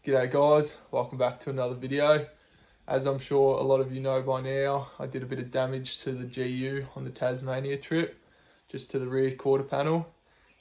G'day guys, welcome back to another video. As I'm sure a lot of you know by now, I did a bit of damage to the GU on the Tasmania trip, just to the rear quarter panel,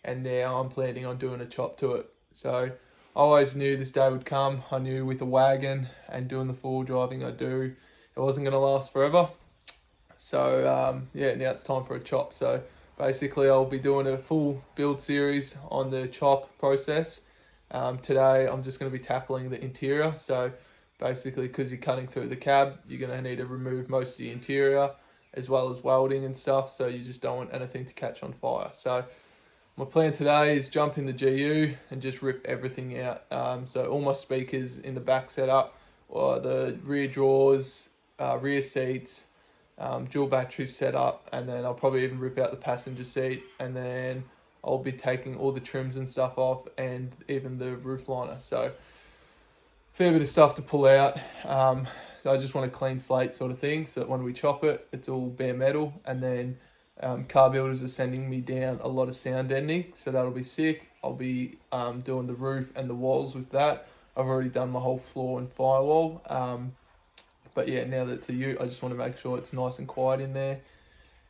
and now I'm planning on doing a chop to it. So I always knew this day would come. I knew with a wagon and doing the full driving I do, it wasn't going to last forever. So yeah, now it's time for a chop. So basically I'll be doing a full build series on the chop process. Today I'm just going to be tackling the interior. So basically, because you're cutting through the cab, you're going to need to remove most of the interior as well as welding and stuff, so you just don't want anything to catch on fire. So my plan today is jump in the GU and just rip everything out. So all my speakers in the back setup, or the rear drawers, rear seats, dual batteries set up, and then I'll probably even rip out the passenger seat, and then I'll be taking all the trims and stuff off and even the roof liner. So fair bit of stuff to pull out. So I just want a clean slate sort of thing, so that when we chop it, it's all bare metal. And then car builders are sending me down a lot of sound deadening, so that'll be sick. I'll be doing the roof and the walls with that. I've already done my whole floor and firewall. But yeah, now that it's a ute, I just want to make sure it's nice and quiet in there.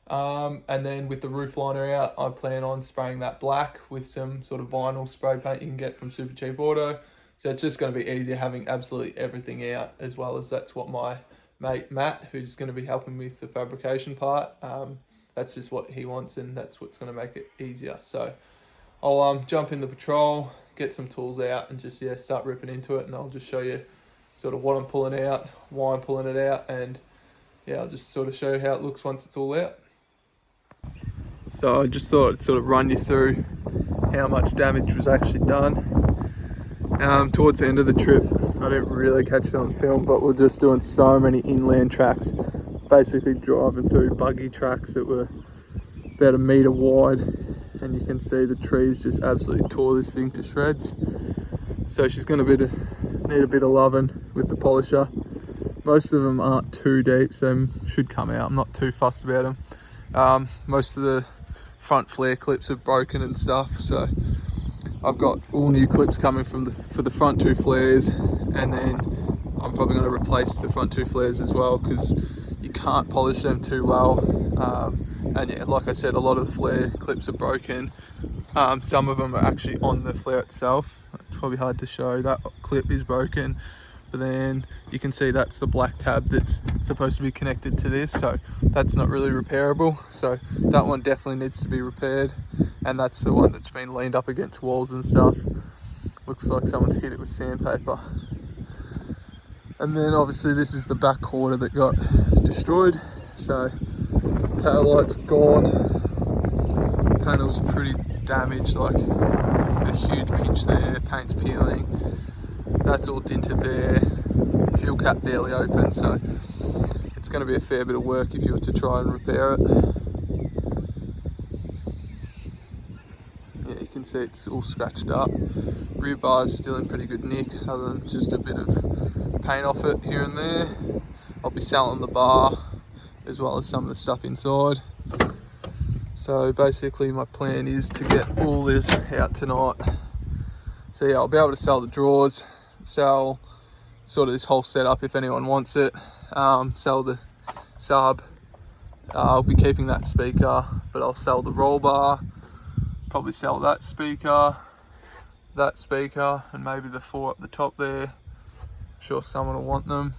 And then with the roof liner out, I plan on spraying that black with some sort of vinyl spray paint you can get from Super Cheap Auto. So it's just going to be easier having absolutely everything out, as well as that's what my mate Matt, who's going to be helping me with the fabrication part, that's just what he wants, and that's what's going to make it easier. So I'll jump in the Patrol, get some tools out, and just start ripping into it, and I'll just show you sort of what I'm pulling out, why I'm pulling it out, and I'll just sort of show you how it looks once it's all out. So I just thought I'd sort of run you through how much damage was actually done. Towards the end of the trip, I didn't really catch it on film, but we're just doing so many inland tracks, basically driving through buggy tracks that were about 1 metre wide, and you can see the trees just absolutely tore this thing to shreds. So she's going to need a bit of loving with the polisher. Most of them aren't too deep, so they should come out. I'm not too fussed about them. Most of the front flare clips are broken and stuff, so I've got all new clips coming for the front two flares, and then I'm probably going to replace the front two flares as well, because you can't polish them too well. And yeah, like I said, a lot of the flare clips are broken. Some of them are actually on the flare itself. It's probably hard to show. That clip is broken, but then you can see that's the black tab that's supposed to be connected to this, so that's not really repairable. So that one definitely needs to be repaired, and that's the one that's been leaned up against walls and stuff. Looks like someone's hit it with sandpaper. And then obviously this is the back quarter that got destroyed. So tail light's gone, panel's pretty damaged, like a huge pinch there, paint's peeling, that's all dinted there, fuel cap barely open, so it's going to be a fair bit of work if you were to try and repair it. Yeah, you can see it's all scratched up. Rear bar's still in pretty good nick, other than just a bit of paint off it here and there. I'll be selling the bar as well as some of the stuff inside. So basically my plan is to get all this out tonight. So yeah, I'll be able to sell the drawers, sell sort of this whole setup if anyone wants it, sell the sub. I'll be keeping that speaker, but I'll sell the roll bar, probably sell that speaker, and maybe the 4 up the top there. I'm sure someone will want them.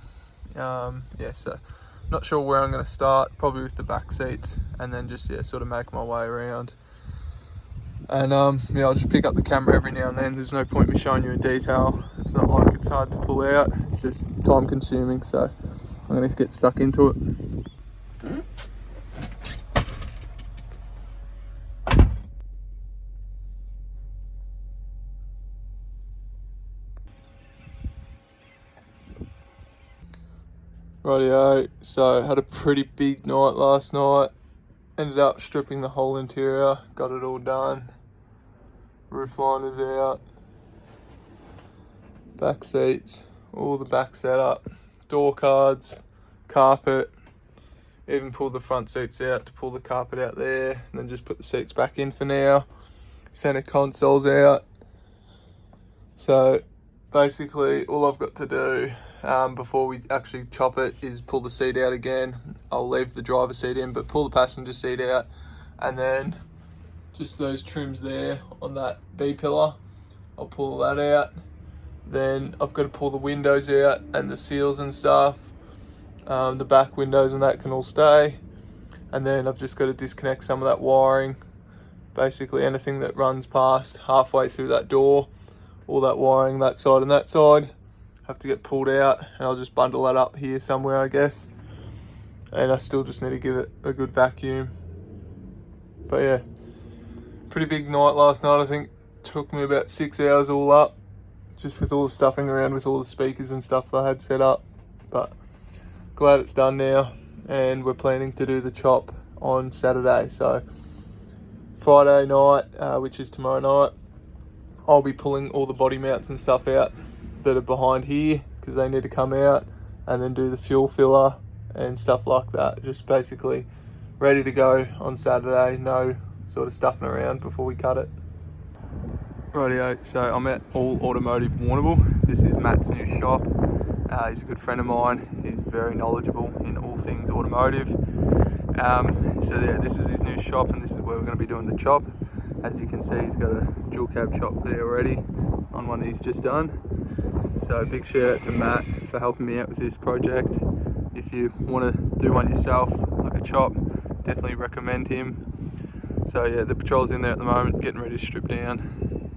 Yeah, so not sure where I'm going to start, probably with the back seats, and then just sort of make my way around. And I'll just pick up the camera every now and then. There's no point me showing you in detail. It's not like it's hard to pull out, it's just time consuming, so I'm going to get stuck into it. Rightio, so had a pretty big night last night. Ended up stripping the whole interior, got it all done. Roof liners out, back seats, all the back setup, door cards, carpet, even pulled the front seats out to pull the carpet out there, and then just put the seats back in for now. Center console's out. So basically all I've got to do before we actually chop it is pull the seat out again. I'll leave the driver's seat in, but pull the passenger seat out, and then just those trims there on that B pillar, I'll pull that out. Then I've got to pull the windows out and the seals and stuff. The back windows and that can all stay. And then I've just got to disconnect some of that wiring. Basically anything that runs past halfway through that door, all that wiring, that side, have to get pulled out, and I'll just bundle that up here somewhere, I guess. And I still just need to give it a good vacuum. But yeah, pretty big night last night. I think took me about 6 hours all up, just with all the stuffing around with all the speakers and stuff I had set up. But glad it's done now, and we're planning to do the chop on Saturday. So Friday night, which is tomorrow night, I'll be pulling all the body mounts and stuff out that are behind here, because they need to come out, and then do the fuel filler and stuff like that. Just basically ready to go on Saturday, no sort of stuffing around before we cut it. Rightio, so I'm at All Automotive Warrnambool. This is Matt's new shop. He's a good friend of mine. He's very knowledgeable in all things automotive. So yeah, this is his new shop, and this is where we're going to be doing the chop. As you can see, he's got a dual cab chop there already on one he's just done. So big shout out to Matt for helping me out with this project. If you want to do one yourself, like a chop, definitely recommend him. So yeah, the Patrol's in there at the moment, getting ready to strip down.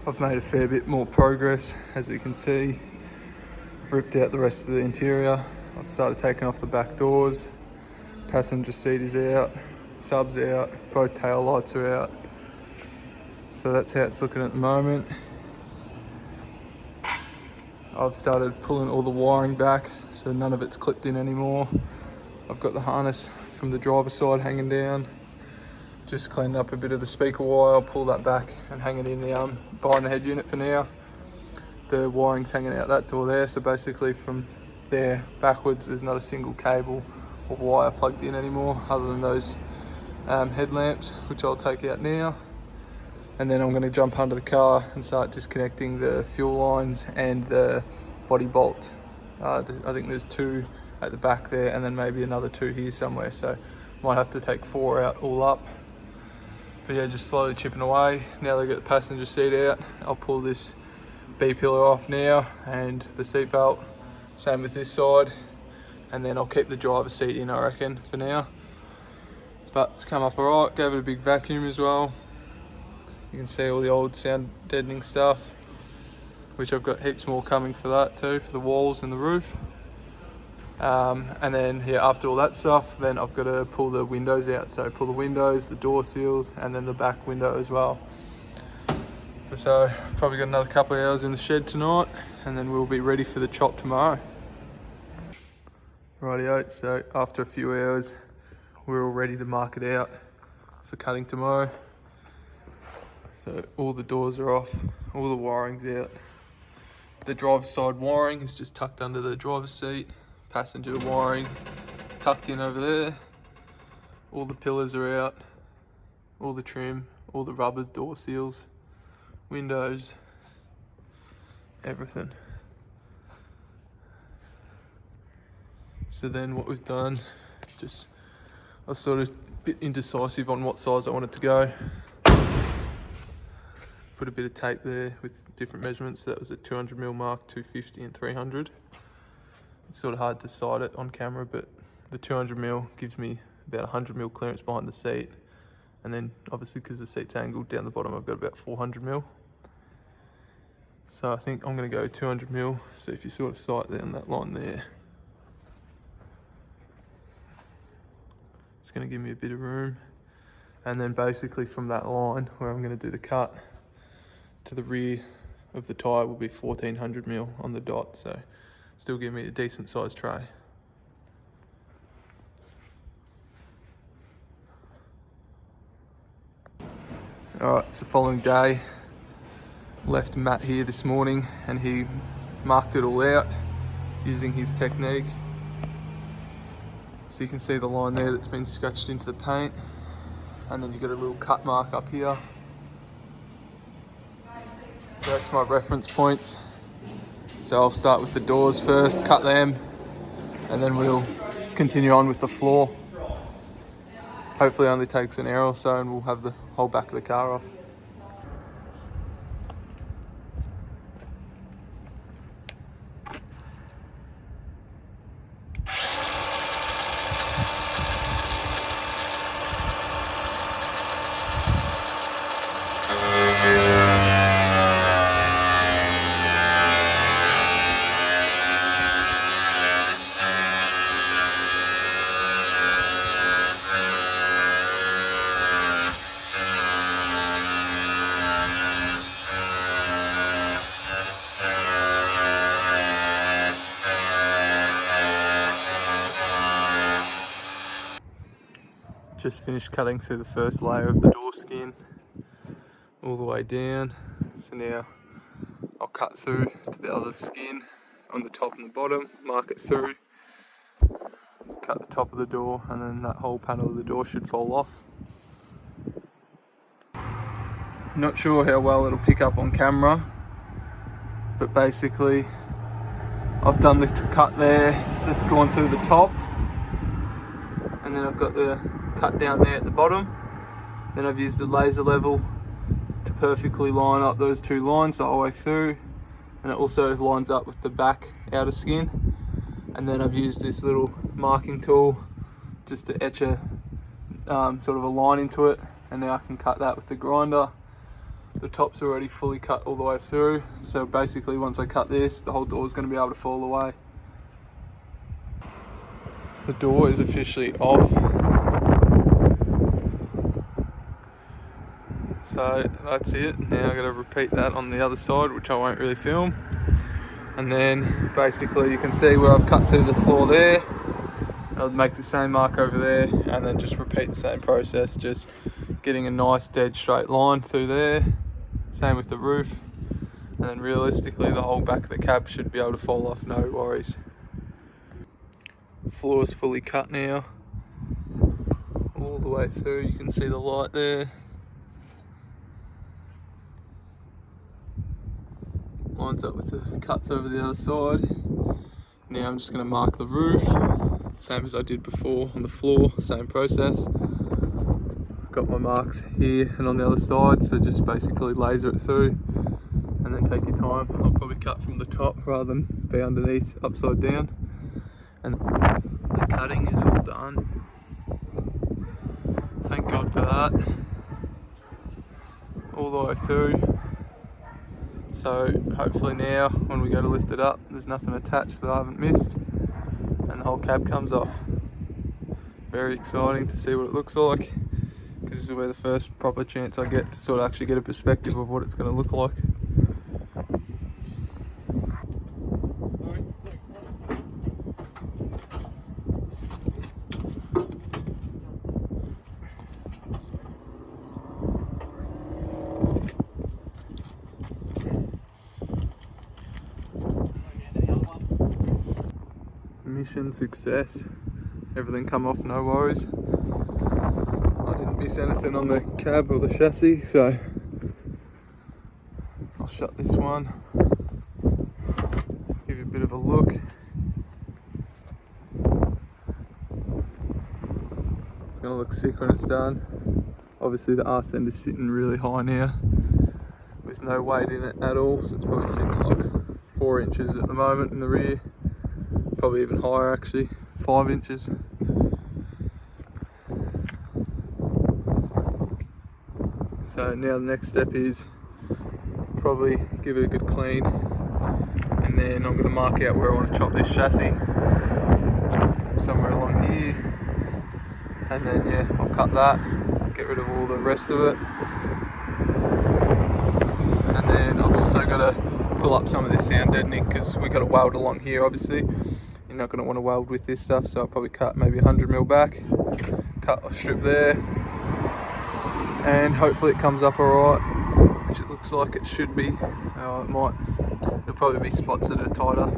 I've made a fair bit more progress, as you can see. I've ripped out the rest of the interior. I've started taking off the back doors. Passenger seat is out, subs out, both tail lights are out. So that's how it's looking at the moment. I've started pulling all the wiring back, so none of it's clipped in anymore. I've got the harness from the driver's side hanging down. Just cleaned up a bit of the speaker wire. I'll pull that back and hang it in the behind the head unit for now. The wiring's hanging out that door there, so basically from there backwards there's not a single cable or wire plugged in anymore, other than those headlamps, which I'll take out now. And then I'm going to jump under the car and start disconnecting the fuel lines and the body bolt. I think there's 2 at the back there, and then maybe another 2 here somewhere, so might have to take 4 out all up. But yeah, just slowly chipping away. Now that I get the passenger seat out, I'll pull this B pillar off now, and the seat belt, same with this side, and then I'll keep the driver's seat in, I reckon, for now. But it's come up alright. Gave it a big vacuum as well. You can see all the old sound deadening stuff, which I've got heaps more coming for that too, for the walls and the roof. And then yeah, after all that stuff, then I've got to pull the windows out. So pull the windows, the door seals, and then the back window as well. So probably got another couple of hours in the shed tonight, and then we'll be ready for the chop tomorrow. Rightio, so after a few hours, we're all ready to mark it out for cutting tomorrow. So all the doors are off, all the wiring's out. The driver's side wiring is just tucked under the driver's seat. Passenger wiring tucked in over there. All the pillars are out, all the trim, all the rubber door seals, windows, everything. So then what we've done, I was sort of a bit indecisive on what size I wanted to go. Put a bit of tape there with different measurements. So that was a 200mm mark, 250 and 300. It's sort of hard to sight it on camera, but the 200mm gives me about 100mm clearance behind the seat. And then obviously because the seat's angled down the bottom, I've got about 400mm. So I think I'm going to go 200mm. So if you sort of sight down that line there, it's going to give me a bit of room. And then basically from that line where I'm going to do the cut to the rear of the tyre will be 1400mm on the dot. So still give me a decent sized tray. Alright, it's the following day. Left Matt here this morning and he marked it all out using his technique. So you can see the line there that's been scratched into the paint, and then you've got a little cut mark up here. So that's my reference points. So I'll start with the doors first, cut them, and then we'll continue on with the floor. Hopefully it only takes an hour or so and we'll have the whole back of the car off. Just finished cutting through the first layer of the door skin all the way down. So now I'll cut through to the other skin on the top and the bottom, mark it through, cut the top of the door, and then that whole panel of the door should fall off. Not sure how well it'll pick up on camera, but basically I've done the cut there that's gone through the top, and then I've got the cut down there at the bottom. Then I've used the laser level to perfectly line up those two lines the whole way through, and it also lines up with the back outer skin. And then I've used this little marking tool just to etch a sort of a line into it, and now I can cut that with the grinder. The top's already fully cut all the way through, so basically once I cut this, the whole door is going to be able to fall away. The door is officially off. So that's it. Now I've got to repeat that on the other side, which I won't really film. And then basically you can see where I've cut through the floor there. I'll make the same mark over there, and then just repeat the same process, just getting a nice dead straight line through there. Same with the roof. And then realistically the whole back of the cab should be able to fall off, no worries. The floor is fully cut now. All the way through, you can see the light there. Lines up with the cuts over the other side. Now I'm just going to mark the roof, same as I did before on the floor, same process. Got my marks here and on the other side, so just basically laser it through and then take your time. I'll probably cut from the top rather than be underneath upside down. And the cutting is all done. Thank God for that. All the way through. So hopefully now when we go to lift it up, there's nothing attached that I haven't missed, and the whole cab comes off. Very exciting to see what it looks like, because this is where the first proper chance I get to sort of actually get a perspective of what it's going to look like. Mission success. Everything come off, no worries. I didn't miss anything on the cab or the chassis, so I'll shut this one, give you a bit of a look. It's gonna look sick when it's done. Obviously the arse end is sitting really high now with no weight in it at all, so it's probably sitting at like 4 inches at the moment in the rear. Probably even higher actually, 5 inches. So now the next step is probably give it a good clean, and then I'm going to mark out where I want to chop this chassis, somewhere along here, and then yeah, I'll cut that, get rid of all the rest of it, and then I've also got to pull up some of this sound deadening, because we've got to weld along here obviously. You're not going to want to weld with this stuff, so I'll probably cut maybe 100mm back, cut a strip there, and hopefully it comes up alright, which it looks like it should be. It might, there'll probably be spots that are tighter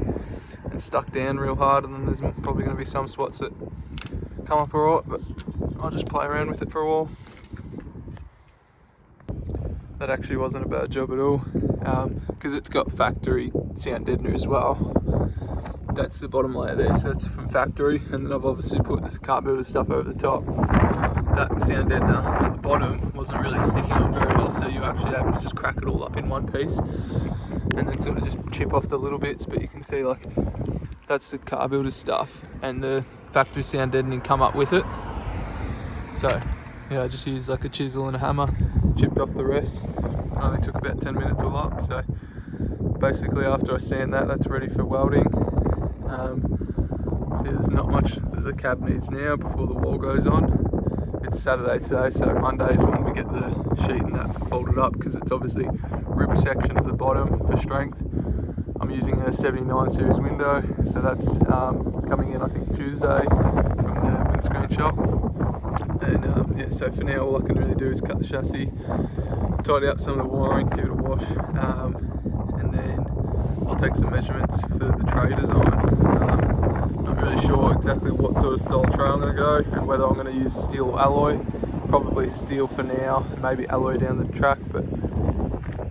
and stuck down real hard, and then there's probably going to be some spots that come up alright, but I'll just play around with it for a while. That actually wasn't a bad job at all. because it's got factory sound deadener as well. That's the bottom layer there, so that's from factory, and then I've obviously put this car builder stuff over the top. That sound deadener at the bottom wasn't really sticking on very well, so you actually able to just crack it all up in one piece and then sort of just chip off the little bits. But you can see, like, that's the car builder stuff, and the factory sound deadening come up with it. So yeah, I just used like a chisel and a hammer, chipped off the rest. It only took about 10 minutes all up. So basically after I sand that, that's ready for welding. So there's not much that the cab needs now before the wall goes on. It's Saturday today, so Monday is when we get the sheet and that folded up, because it's obviously rib section at the bottom for strength. I'm using a 79 series window, so that's coming in I think Tuesday from the windscreen shop. And yeah, so for now all I can really do is cut the chassis, tidy up some of the wiring, give it a wash, and then I'll take some measurements for the tray design. Not really sure exactly what sort of style tray I'm going to go, and whether I'm going to use steel or alloy. Probably steel for now, maybe alloy down the track, but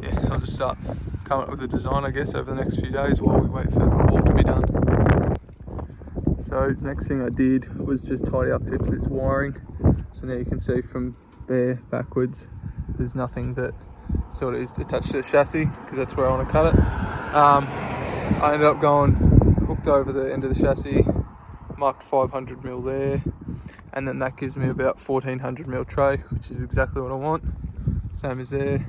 yeah, I'll just start coming up with a design, I guess, over the next few days while we wait for the wall to be done. So next thing I did was just tidy up heaps of this wiring. So now you can see from there backwards, there's nothing that sort of is attached to the chassis, because that's where I want to cut it. I ended up going hooked over the end of the chassis, marked 500mm there, and then that gives me about 1400mm tray, which is exactly what I want. Same as there,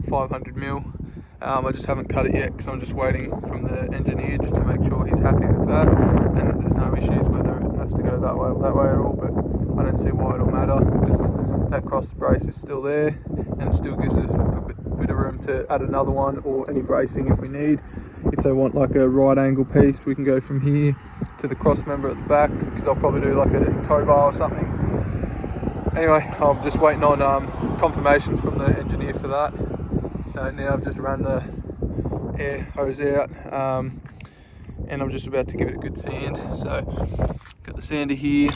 500mm. I just haven't cut it yet because I'm just waiting from the engineer just to make sure he's happy with that and that there's no issues whether it has to go that way or that way at all. But I don't see why it'll matter, because that cross brace is still there and it still gives us a bit of room to add another one, or any bracing if we need. If they want like a right angle piece, we can go from here to the cross member at the back, because I'll probably do like a tow bar or something. Anyway, I'm just waiting on confirmation from the engineer for that. So now I've just ran the air hose out, and I'm just about to give it a good sand. So got the sander here,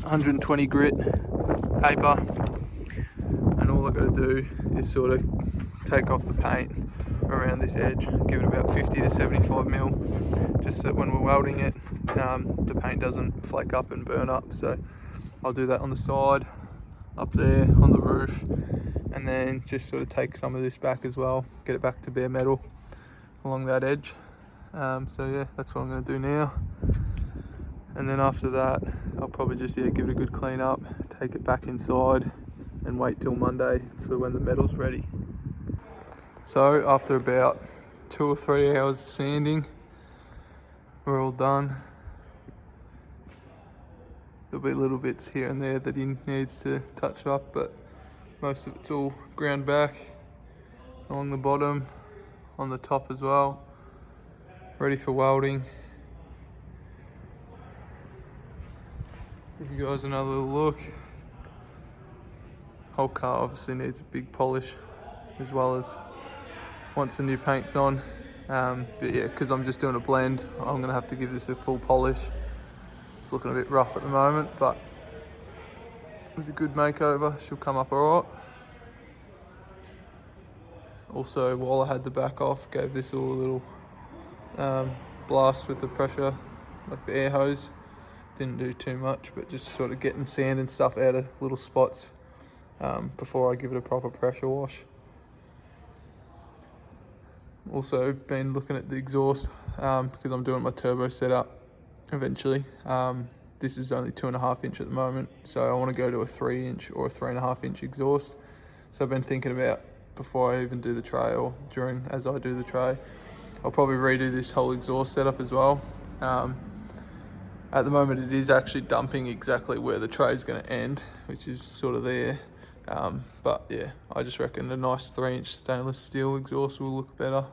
120 grit paper, and all I've got to do is sort of take off the paint around this edge, give it about 50 to 75mm, just so that when we're welding it, the paint doesn't flake up and burn up. So I'll do that on the side, up there on the roof, and then just sort of take some of this back as well, get it back to bare metal along that edge. So yeah, that's what I'm going to do now. And then after that, I'll probably just give it a good clean up, take it back inside, and wait till Monday for when the metal's ready. So after about 2 or 3 hours of sanding, we're all done. There'll be little bits here and there that he needs to touch up, but most of it's all ground back along the bottom, on the top as well, ready for welding. Give you guys another little look. Whole car obviously needs a big polish, as well as once the new paint's on. But yeah, because I'm just doing a blend, I'm gonna have to give this a full polish. It's looking a bit rough at the moment, but with a good makeover, she'll come up alright. Also, while I had the back off, gave this all a little blast with the pressure, like the air hose. Didn't do too much, but just sort of getting sand and stuff out of little spots before I give it a proper pressure wash. Also been looking at the exhaust because I'm doing my turbo setup eventually. This is only 2.5 inch at the moment, so I want to go to a 3 inch or a 3.5 inch exhaust. So I've been thinking about, before I even do the tray, or during as I do the tray, I'll probably redo this whole exhaust setup as well. At the moment it is actually dumping exactly where the tray is going to end, which is sort of there. But yeah, I just reckon a nice 3 inch stainless steel exhaust will look better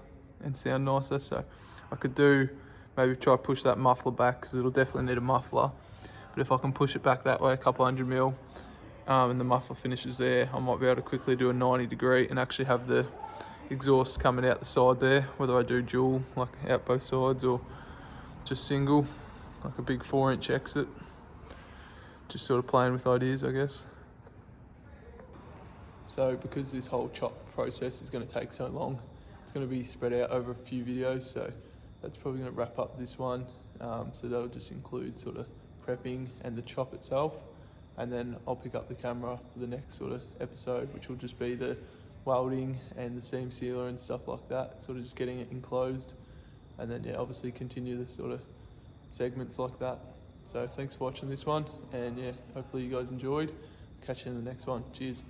and sound nicer. So I could do, maybe try push that muffler back, because it'll definitely need a muffler. But if I can push it back that way a couple 100mm, and the muffler finishes there, I might be able to quickly do a 90 degree and actually have the exhaust coming out the side there, whether I do dual, like out both sides, or just single, like a big 4 inch exit. Just sort of playing with ideas, I guess. So because this whole chop process is going to take so long, it's going to be spread out over a few videos, so that's probably going to wrap up this one. So that'll just include sort of prepping and the chop itself, and then I'll pick up the camera for the next sort of episode, which will just be the welding and the seam sealer and stuff like that, sort of just getting it enclosed, and then yeah, obviously continue the sort of segments like that. So thanks for watching this one, and yeah, hopefully you guys enjoyed. Catch you in the next one. Cheers.